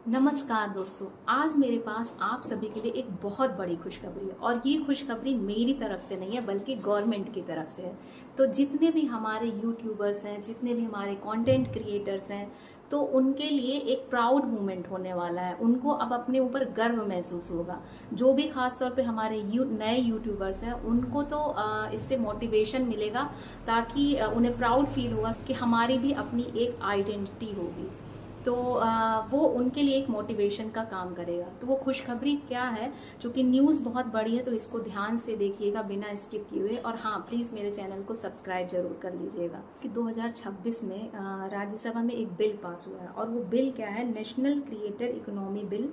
नमस्कार दोस्तों, आज मेरे पास आप सभी के लिए एक बहुत बड़ी खुशखबरी है और ये खुशखबरी मेरी तरफ से नहीं है बल्कि गवर्नमेंट की तरफ से है। तो जितने भी हमारे यूट्यूबर्स हैं, जितने भी हमारे कंटेंट क्रिएटर्स हैं, तो उनके लिए एक प्राउड मोमेंट होने वाला है। उनको अब अपने ऊपर गर्व महसूस होगा। जो भी खास तौर पे हमारे नए यूट्यूबर्स हैं उनको तो इससे मोटिवेशन मिलेगा, ताकि उन्हें प्राउड फील होगा कि हमारी भी अपनी एक आइडेंटिटी होगी। तो वो उनके लिए एक मोटिवेशन का काम करेगा। तो वो खुशखबरी क्या है, चूंकि न्यूज़ बहुत बड़ी है तो इसको ध्यान से देखिएगा बिना स्किप किए हुए। और हाँ, प्लीज़ मेरे चैनल को सब्सक्राइब जरूर कर लीजिएगा। कि 2026 में राज्यसभा में एक बिल पास हुआ है और वो बिल क्या है, नेशनल क्रिएटर इकोनॉमी बिल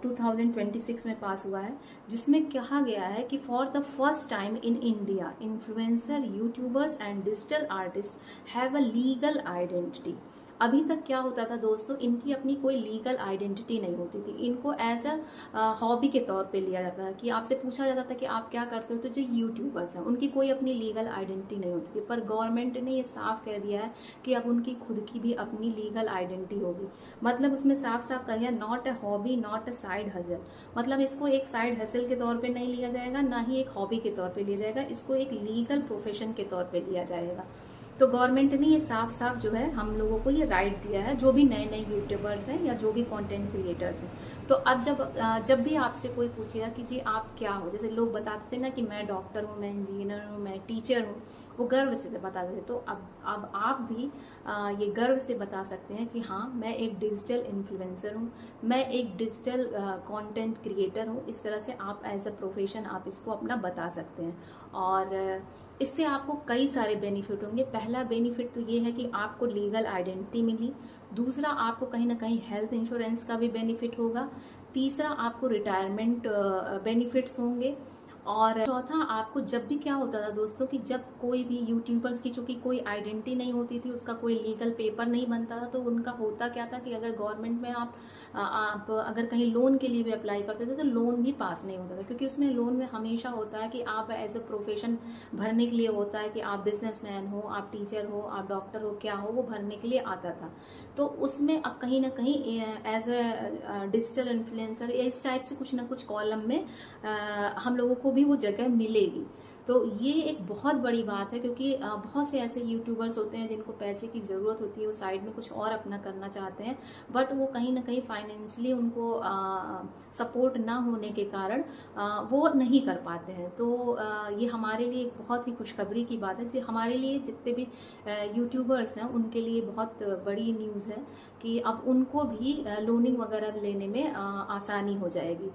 2026 में पास हुआ है, जिसमें कहा गया है कि for the first time in India influencer, YouTubers and digital artist have a legal identity. अभी तक क्या होता था दोस्तों, इनकी अपनी कोई लीगल आइडेंटिटी नहीं होती थी। इनको एज अ हॉबी के तौर पे लिया जाता था कि आपसे पूछा जाता था कि आप क्या करते हो, तो जो यूट्यूबर्स हैं उनकी कोई अपनी लीगल आइडेंटिटी नहीं होती थी। पर गवर्नमेंट ने ये साफ कह दिया है कि अब उनकी खुद की भी अपनी लीगल आइडेंटिटी होगी। मतलब उसमें साफ साफ कहा गया, not a hobby, not a side hustle. मतलब इसको एक साइड हसल के तौर पे नहीं लिया जाएगा, ना ही एक हॉबी के तौर पे लिया जाएगा, इसको एक लीगल प्रोफेशन के तौर पे लिया जाएगा। तो गवर्नमेंट ने ये साफ साफ जो है हम लोगों को ये राइट दिया है, जो भी नए नए यूट्यूबर्स हैं या जो भी कंटेंट क्रिएटर्स हैं। तो अब जब भी आपसे कोई पूछेगा कि जी आप क्या हो, जैसे लोग बताते थे ना कि मैं डॉक्टर हूँ, मैं इंजीनियर हूँ, मैं टीचर हूँ, वो गर्व से बता देते। तो अब आप भी ये गर्व से बता सकते हैं कि हाँ, मैं एक डिजिटल इन्फ्लुएंसर हूँ, मैं एक डिजिटल कंटेंट क्रिएटर हूँ। इस तरह से आप एज अ प्रोफेशन आप इसको अपना बता सकते हैं। और इससे आपको कई सारे बेनिफिट होंगे। पहला बेनिफिट तो ये है कि आपको लीगल आइडेंटिटी मिली। दूसरा, आपको कहीं ना कहीं हेल्थ इंश्योरेंस का भी बेनिफिट होगा। तीसरा, आपको रिटायरमेंट बेनिफिट्स होंगे। और चौथा, आपको जब भी क्या होता था दोस्तों कि जब कोई भी यूट्यूबर्स की चूंकि कोई आइडेंटिटी नहीं होती थी, उसका कोई लीगल पेपर नहीं बनता था, तो उनका होता क्या था कि अगर गवर्नमेंट में आप अगर कहीं लोन के लिए भी अप्लाई करते थे तो लोन भी पास नहीं होता था, क्योंकि उसमें लोन में हमेशा होता है कि आप एज अ प्रोफेशन भरने के लिए होता है कि आप बिजनेसमैन हो, आप टीचर हो, आप डॉक्टर हो, क्या हो, वो भरने के लिए आता था। तो उसमें अब कहीं ना कहीं एज अ डिजिटल इन्फ्लुएंसर इस टाइप से कुछ ना कुछ कॉलम में हम लोगों को भी वो जगह मिलेगी। तो ये एक बहुत बड़ी बात है, क्योंकि बहुत से ऐसे यूट्यूबर्स होते हैं जिनको पैसे की ज़रूरत होती है, वो साइड में कुछ और अपना करना चाहते हैं, बट वो कहीं ना कहीं फाइनेंशियली उनको सपोर्ट ना होने के कारण वो नहीं कर पाते हैं। तो ये हमारे लिए एक बहुत ही खुशखबरी की बात है। जो हमारे लिए जितने भी यूट्यूबर्स हैं उनके लिए बहुत बड़ी न्यूज़ है कि अब उनको भी लोनिंग वगैरह लेने में आसानी हो जाएगी।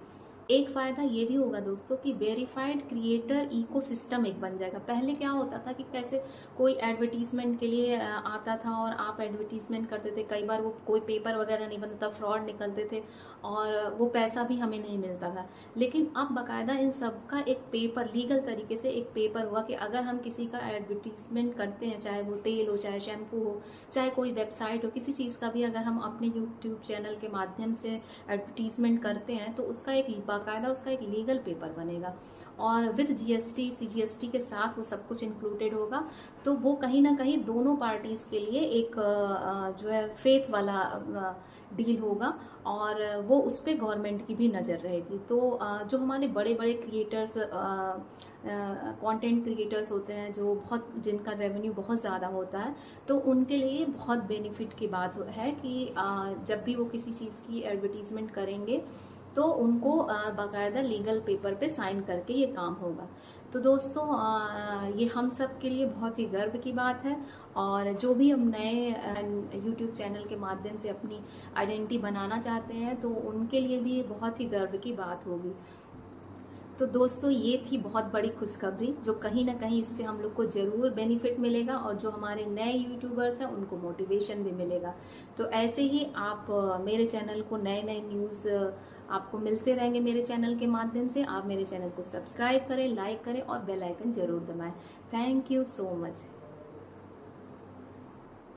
एक फायदा ये भी होगा दोस्तों कि वेरीफाइड क्रिएटर इकोसिस्टम एक बन जाएगा। पहले क्या होता था कि कैसे कोई एडवर्टीजमेंट के लिए आता था और आप एडवर्टीजमेंट करते थे, कई बार वो कोई पेपर वगैरह नहीं बनता था, फ्रॉड निकलते थे और वो पैसा भी हमें नहीं मिलता था। लेकिन अब बाकायदा इन सब का एक पेपर, लीगल तरीके से एक पेपर हुआ कि अगर हम किसी का एडवर्टीजमेंट करते हैं, चाहे वो तेल हो, चाहे शैम्पू हो, चाहे कोई वेबसाइट हो, किसी चीज़ का भी अगर हम अपने यूट्यूब चैनल के माध्यम से एडवर्टीजमेंट करते हैं तो उसका एक बाकायदा उसका एक लीगल पेपर बनेगा और विद जीएसटी, सीजीएसटी के साथ वो सब कुछ इंक्लूडेड होगा। तो वो कहीं ना कहीं दोनों पार्टीज के लिए एक जो है फेथ वाला डील होगा और वो उस पर गवर्नमेंट की भी नज़र रहेगी। तो जो हमारे बड़े बड़े क्रिएटर्स, कंटेंट क्रिएटर्स होते हैं, जो बहुत जिनका रेवेन्यू बहुत ज़्यादा होता है, तो उनके लिए बहुत बेनिफिट की बात है कि जब भी वो किसी चीज़ की एडवर्टीजमेंट करेंगे तो उनको बाकायदा लीगल पेपर पे साइन करके ये काम होगा। तो दोस्तों ये हम सब के लिए बहुत ही गर्व की बात है। और जो भी हम नए यूट्यूब चैनल के माध्यम से अपनी आइडेंटिटी बनाना चाहते हैं तो उनके लिए भी ये बहुत ही गर्व की बात होगी। तो दोस्तों ये थी बहुत बड़ी खुशखबरी, जो कहीं ना कहीं इससे हम लोग को ज़रूर बेनिफिट मिलेगा और जो हमारे नए यूट्यूबर्स हैं उनको मोटिवेशन भी मिलेगा। तो ऐसे ही आप मेरे चैनल को नए नए न्यूज़ आपको मिलते रहेंगे मेरे चैनल के माध्यम से। आप मेरे चैनल को सब्सक्राइब करें, लाइक करें और बेल आइकन ज़रूर दबाएं। Thank you so much.